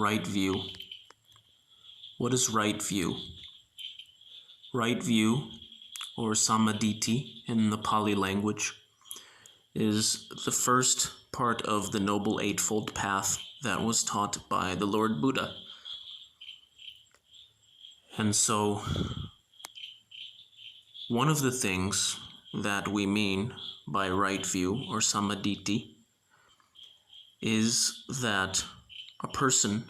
Right view. What is right view? Right view, or Samma Ditthi in the Pali language, is the first part of the Noble Eightfold Path that was taught by the Lord Buddha. And so, one of the things that we mean by right view or Samma Ditthi is that a person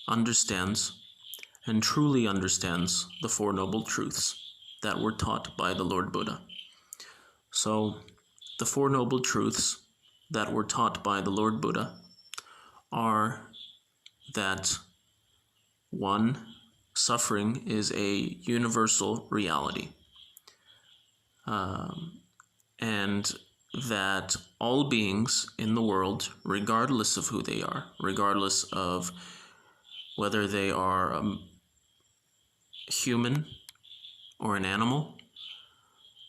understands and truly understands the Four Noble Truths that were taught by the Lord Buddha. So, the Four Noble Truths that were taught by the Lord Buddha are that 1. Suffering is a universal reality, and that all beings in the world, regardless of who they are, regardless of whether they are a human or an animal,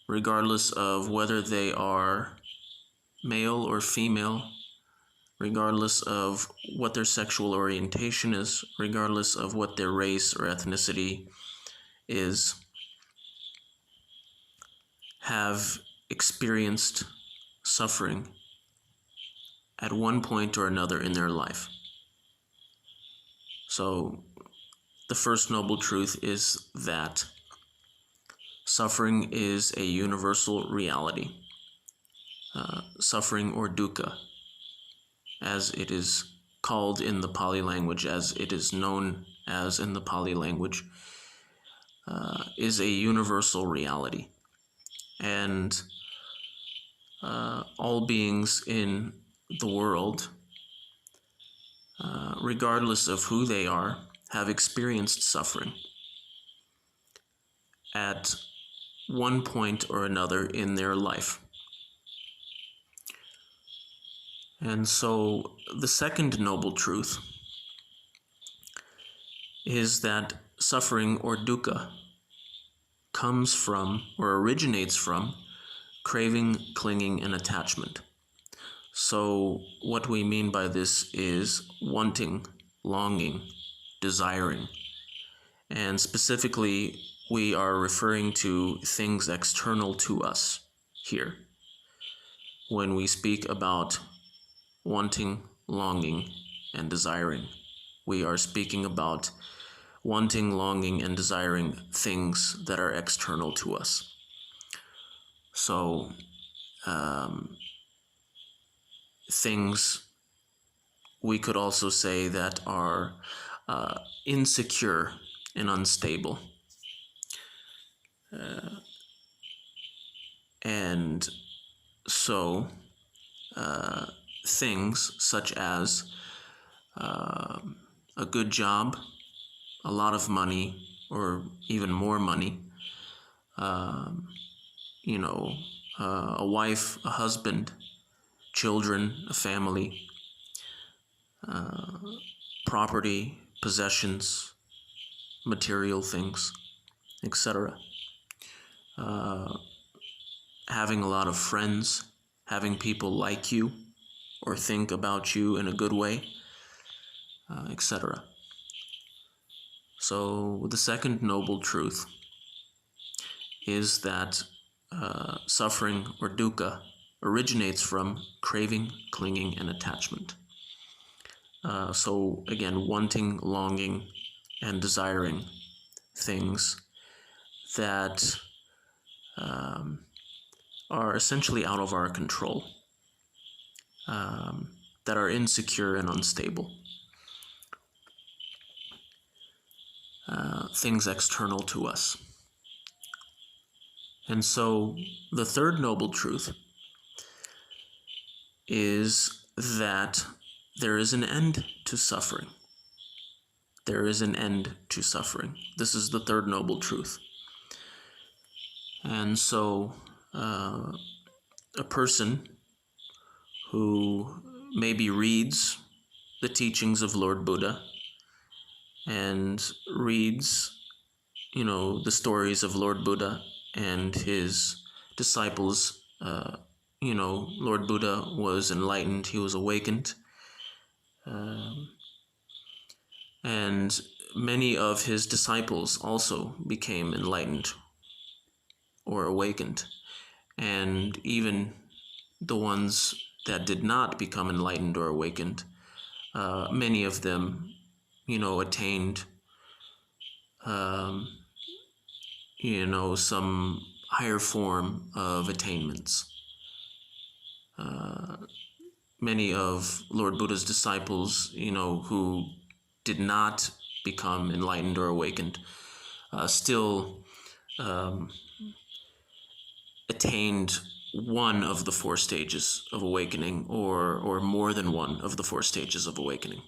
regardless of whether they are male or female, regardless of what their sexual orientation is, regardless of what their race or ethnicity is, have experienced suffering at one point or another in their life. So, the first noble truth is that suffering is a universal reality. Suffering, or dukkha, as it is called in the Pali language, as it is known as in the Pali language, is a universal reality. And all beings in the world, regardless of who they are, have experienced suffering at one point or another in their life. And so the second noble truth is that suffering, or dukkha, comes from or originates from craving, clinging, and attachment. So what we mean by this is wanting, longing, desiring. And specifically, we are referring to things external to us here when we speak about wanting, longing, and desiring. We are speaking about wanting, longing, and desiring things that are external to us. So, things we could also say that are insecure and unstable. And so, things such as a good job, a lot of money, or even more money, a wife, a husband, children, a family, property, possessions, material things, etc. Having a lot of friends, having people like you or think about you in a good way, etc. So the second noble truth is that suffering, or dukkha, originates from craving, clinging, and attachment. So again, wanting, longing, and desiring things that are essentially out of our control, that are insecure and unstable. Things external to us. And so the third noble truth is that there is an end to suffering. There is an end to suffering. This is the third noble truth. And so a person who maybe reads the teachings of Lord Buddha and reads, the stories of Lord Buddha and his disciples. Lord Buddha was enlightened, he was awakened. And many of his disciples also became enlightened or awakened. And even the ones that did not become enlightened or awakened, many of them, attained, um, some higher form of attainments. Many of Lord Buddha's disciples, who did not become enlightened or awakened, still attained one of the four stages of awakening, or more than one of the four stages of awakening.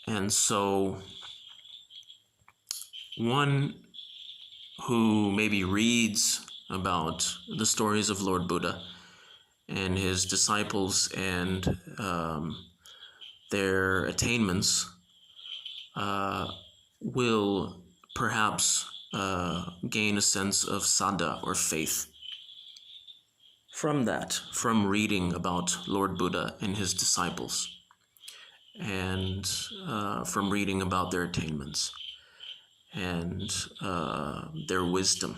And so one who maybe reads about the stories of Lord Buddha and his disciples and their attainments will perhaps gain a sense of saddha, or faith, from reading about Lord Buddha and his disciples, and from reading about their attainments and their wisdom.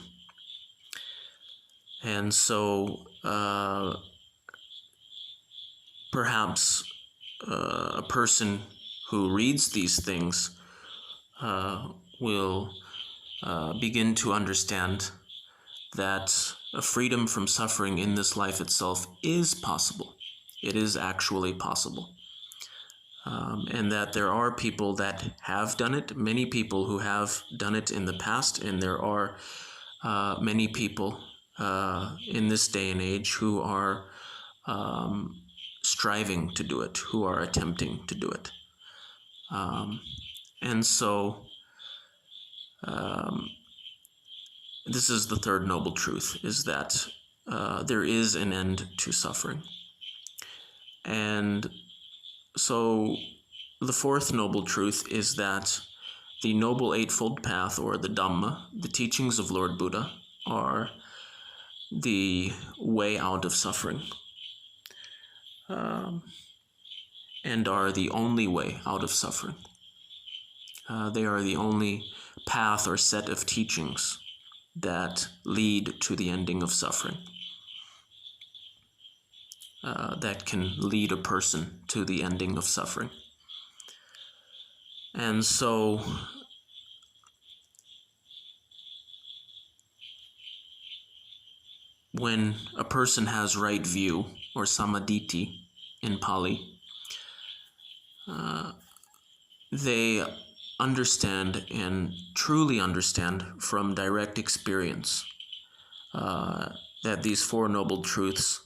And so perhaps a person who reads these things will begin to understand that a freedom from suffering in this life itself is possible. It is actually possible. And that there are people that have done it, many people who have done it in the past, and there are many people in this day and age who are striving to do it, who are attempting to do it. And so this is the third noble truth, is that there is an end to suffering. And so the fourth noble truth is that the Noble Eightfold Path, or the Dhamma, the teachings of Lord Buddha, are the way out of suffering, and are the only way out of suffering. They are the only path or set of teachings that lead to the ending of suffering, that can lead a person to the ending of suffering. And so when a person has right view, or Samma Ditthi in Pali, they understand and truly understand from direct experience that these Four Noble Truths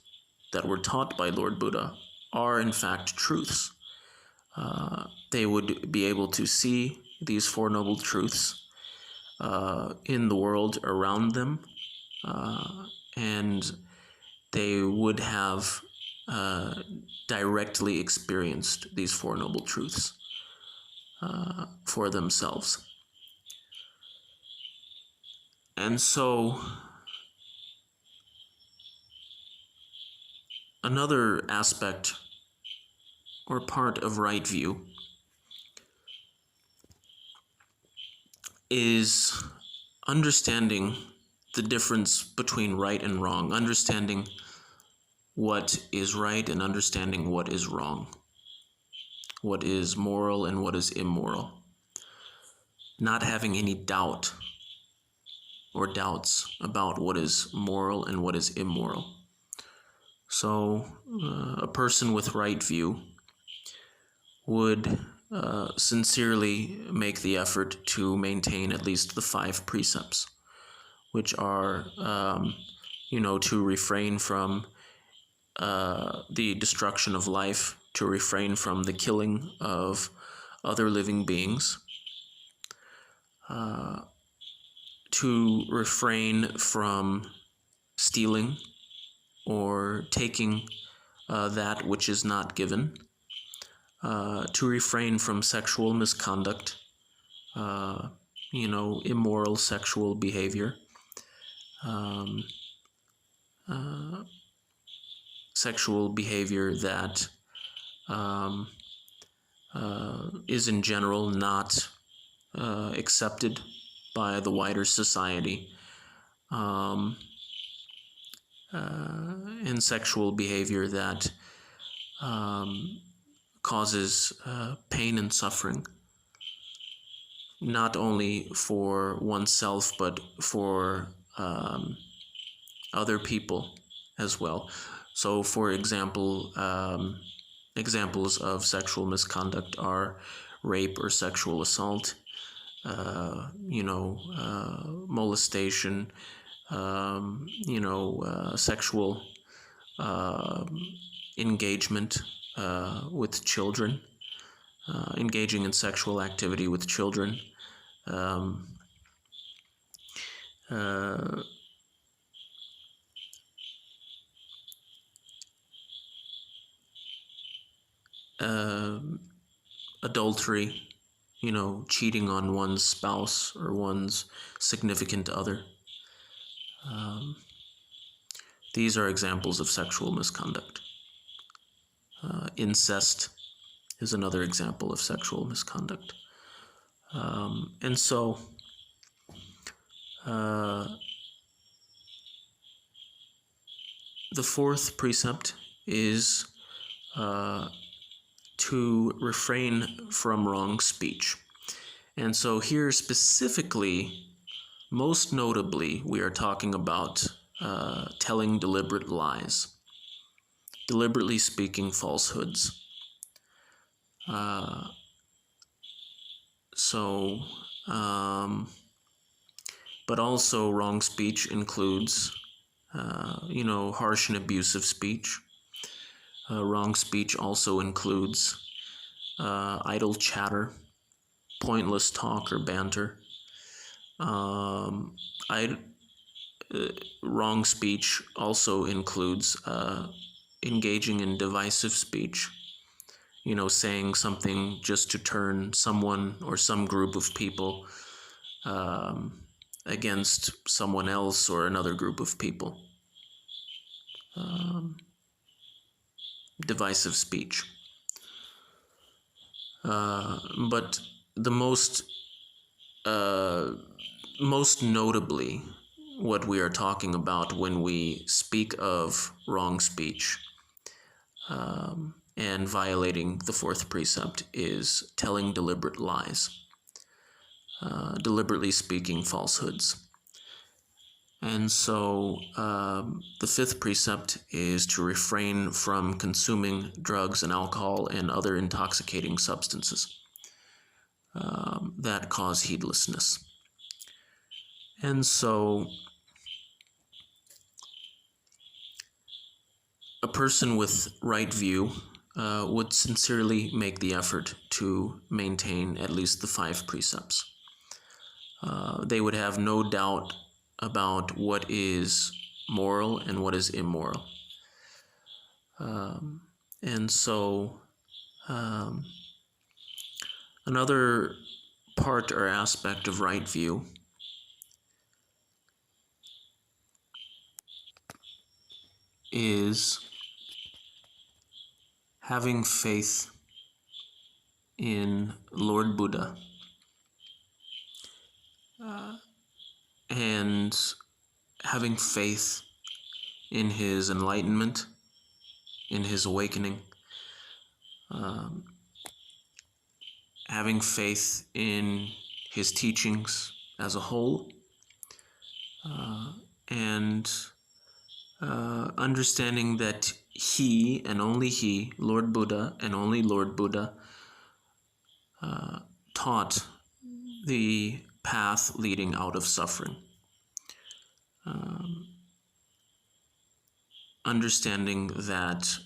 that were taught by Lord Buddha are in fact truths. They would be able to see these Four Noble Truths in the world around them, and they would have directly experienced these Four Noble Truths for themselves. And so another aspect or part of right view is understanding the difference between right and wrong, understanding what is right and understanding what is wrong, what is moral and what is immoral. Not having any doubt or doubts about what is moral and what is immoral. So a person with right view would sincerely make the effort to maintain at least the 5 precepts, which are, to refrain from the destruction of life, to refrain from the killing of other living beings, to refrain from stealing or taking that which is not given, to refrain from sexual misconduct, immoral sexual behavior, sexual behavior that is in general not accepted by the wider society, and sexual behavior that causes pain and suffering, not only for oneself but for other people as well. So, for example, examples of sexual misconduct are rape or sexual assault, molestation, sexual engagement with children, engaging in sexual activity with children, um, uh, uh, adultery, cheating on one's spouse or one's significant other. These are examples of sexual misconduct. Incest is another example of sexual misconduct. And so, the fourth precept is to refrain from wrong speech. And so here specifically, most notably, we are talking about telling deliberate lies, deliberately speaking falsehoods. But also wrong speech includes, harsh and abusive speech. Wrong speech also includes idle chatter, pointless talk or banter. Wrong speech also includes engaging in divisive speech, saying something just to turn someone or some group of people against someone else or another group of people. Divisive speech. But the most notably, what we are talking about when we speak of wrong speech and violating the fourth precept is telling deliberate lies, deliberately speaking falsehoods. And so the fifth precept is to refrain from consuming drugs and alcohol and other intoxicating substances that cause heedlessness. And so a person with right view would sincerely make the effort to maintain at least the five precepts. They would have no doubt about what is moral and what is immoral. And so another part or aspect of right view is having faith in Lord Buddha and having faith in his enlightenment, in his awakening, having faith in his teachings as a whole, and understanding that he and only he, Lord Buddha and only Lord Buddha, taught the path leading out of suffering. Understanding that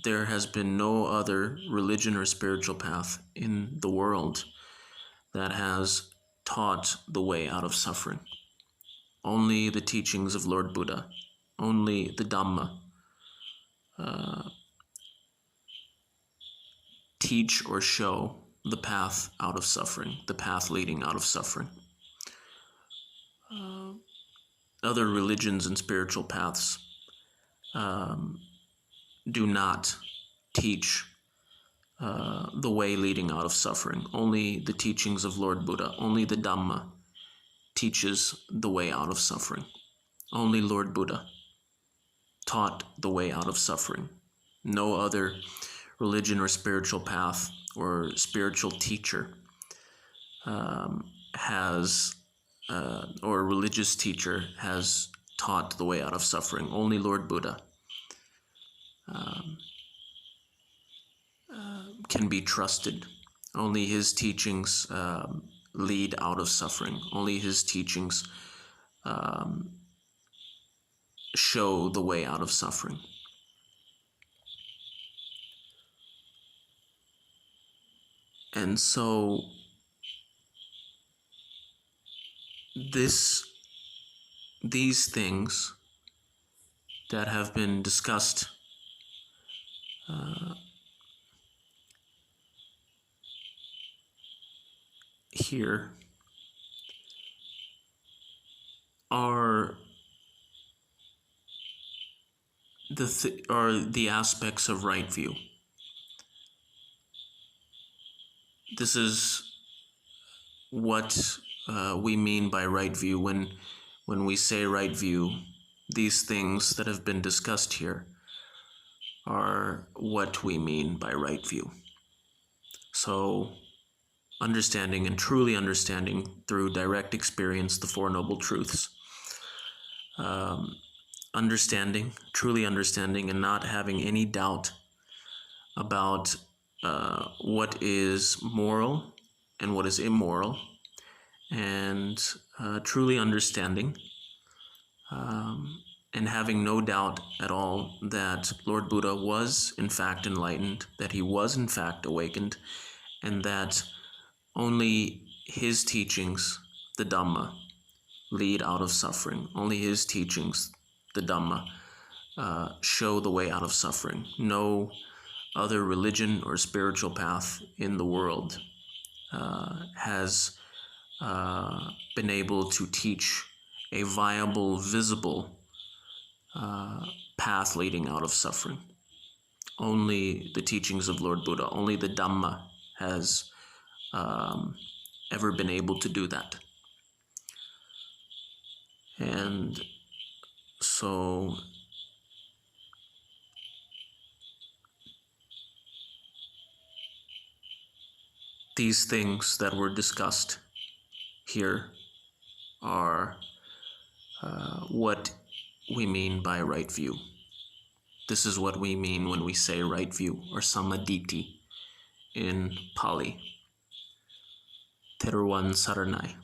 there has been no other religion or spiritual path in the world that has taught the way out of suffering. Only the teachings of Lord Buddha, only the Dhamma teach or show the path out of suffering, the path leading out of suffering. Other religions and spiritual paths do not teach the way leading out of suffering. Only the teachings of Lord Buddha, only the Dhamma teaches the way out of suffering. Only Lord Buddha taught the way out of suffering. No other religion or spiritual path or spiritual teacher or religious teacher has taught the way out of suffering. Only Lord Buddha can be trusted. Only his teachings lead out of suffering. Only his teachings show the way out of suffering. And so these things that have been discussed here are the aspects of right view. This is what we mean by right view when we say right view. These things that have been discussed here are what we mean by right view. So understanding and truly understanding through direct experience the Four Noble Truths. Truly understanding and not having any doubt about what is moral and what is immoral, and truly understanding and having no doubt at all that Lord Buddha was in fact enlightened, that he was in fact awakened, and that only his teachings, the Dhamma, lead out of suffering. Only his teachings, the Dhamma, show the way out of suffering. No other religion or spiritual path in the world has been able to teach a viable, visible path leading out of suffering. Only the teachings of Lord Buddha, only the Dhamma has ever been able to do that. And so these things that were discussed here are what we mean by right view. This is what we mean when we say right view, or Samma Ditthi in Pali. Teruvan Saranai.